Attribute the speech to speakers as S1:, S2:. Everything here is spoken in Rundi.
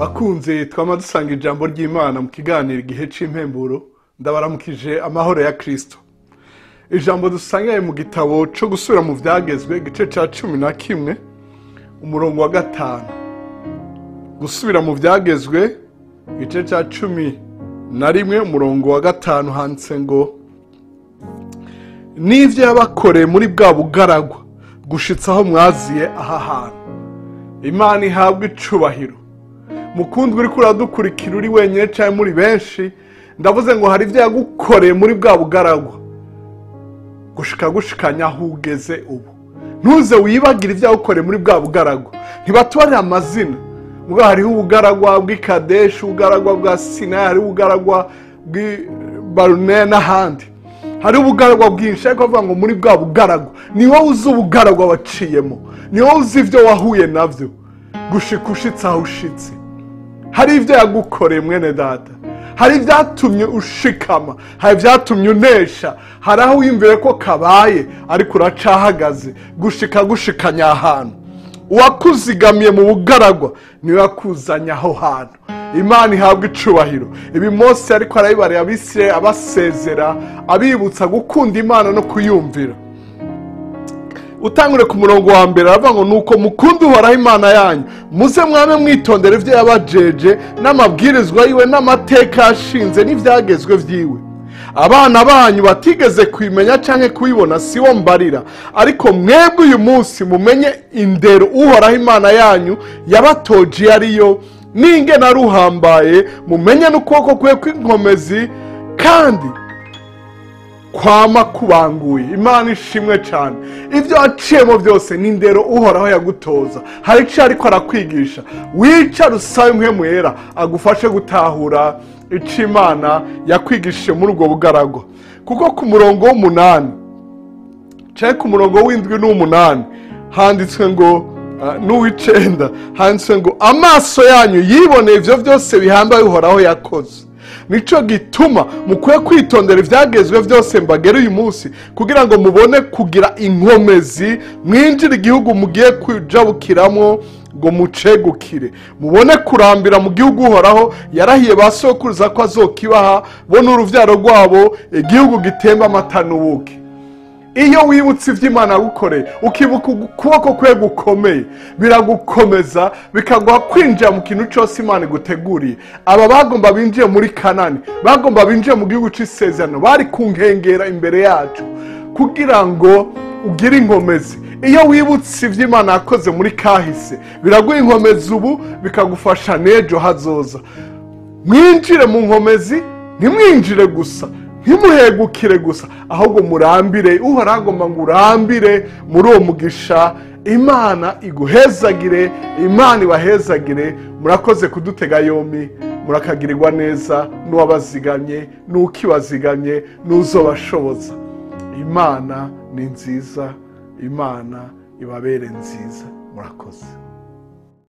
S1: bakunze twama dusanga ijambo ry'Imana mu kiganiro igihe c'impemburo ndabaramukije amahoro ya Kristo. Ijambo dusangaye mu gitabo cyo gusubira mu vyagezwe gice ca 11 umurongo wa 5. Gusubira mu vyagezwe gice ca 11 umurongo wa 5 handitse ngo n'ivyo yabakoreye muri bwa bugaragwa gushitsa aho mwaziye aha hantu. Imana ihabwe icubahiro. Mukundwa uri kuradukurikira uri wenyine cyane muri benshi, ndavuze ngo hari ivyo yagukoreye muri bwa bugaragwa gushikanya aho ugeze ubu. Ntuze wibagira ivyo yagukoreye muri bwa bugaragwa. Ntibatubarira amazina. Muga hariho ubugaragwa bw'Ikadeshi, ubugaragwa bwa Sinai, hariho ubugaragwa bw'Barune n'ahandi. Hari ubugaragwa bwinshi ariko bavuga ngo muri bwa bugaragwa ni wowe uzi ubugaragwa waciyemo, ni wowe uzi ivyo wahuye navyo gushikushitsa aho ushitse. Hari ivyo yagukoreye mwene data, hari ivyatumye ushikama, hari ivyatumye unesha, hari aho wiyumvire ko kabaye ariko uracahagaze gushikanya ahantu. Uwakuzigamiye mu bugaragwa niwe yakuzanya aho hantu. Imana ihabwe icubahiro. Ibi Mose ariko arabibarira Abisirayeli abasezera, abibutsa gukunda Imana no kuyumvira. Utangure ku murongo wa mbere aravuga ngo nuko mukunda Uhoraho Imana yanyu, muze mwame mwitondera ivyo yabajeje n'amabwirizwa yiwe n'amateka yashinze n'ivyagezwe vyiwe. Abana banyu batigeze kwimenya canke kubibona siwo mbarira, ariko mwebwe uyu munsi mumenye indero Uhoraho Imana yanyu yabatoje ariyo n'ingene aruhambaye, mumenye n'ukuboko kwe kw'inkomezi kandi kwama kubanguye. Imana ishimwe cyane. Ivyo waciyemo byose ni indero Uhoraho yagutoza. Hari ico ariko arakwigisha. Wicara usabe mpwemu yera agufashe gutahura ico Imana yakwigishije muri ubwo bugaragwa. Kuko ku murongo w'8 canke ku murongo w'7 n'8 handitswe ngo n'uw'icenda handitswe ngo amaso yanyu yiboneye ivyo byose bihambaye Uhoraho yakoze. Nico gituma mukwiye kwitondera ivyagezwe vyose mbagera uyu munsi kugira ngo mubone kugira inkomezi mwinjira igihugu mugiye kujabukiramo ngo mucegukire, mubone kurambira mu gihugu Uhoraho yarahiye basokuruza ko azokibaha bo n'uruvyaro rwabo, igihugu gitemba amata n'ubuki. Iyo wibutse ivyo Imana yagukoreye ukibuka ukuboko kwe gukomeye, biragukomeza bikaguha kwinjira mu kintu cyose Imana iguteguriye. Aba bagomba binjiye muri Kanani, bagomba binjiye mu gihugu c'isezerano, bari kunkengera imbere yacu kugira ngo ugire inkomezi. Iyo wibutse ivyo Imana yakoze muri kahise biraguha inkomezi ubu, bikagufasha n'ejo hazoza. Mwinjire mu nkomezi, ntimwinjire gusa, ntimuhegukire gusa, ahubwo murambire. Uhoraho agomba ngo urambire muri uwo mugisha. Imana iguhezagire, Imana ibahezagire. Murakoze kudutega yombi, murakagirirwa neza n'uwabazigamye n'ukibazigamye n'uzobashoboza. Imana ni nziza, Imana ibabere nziza. Murakoze.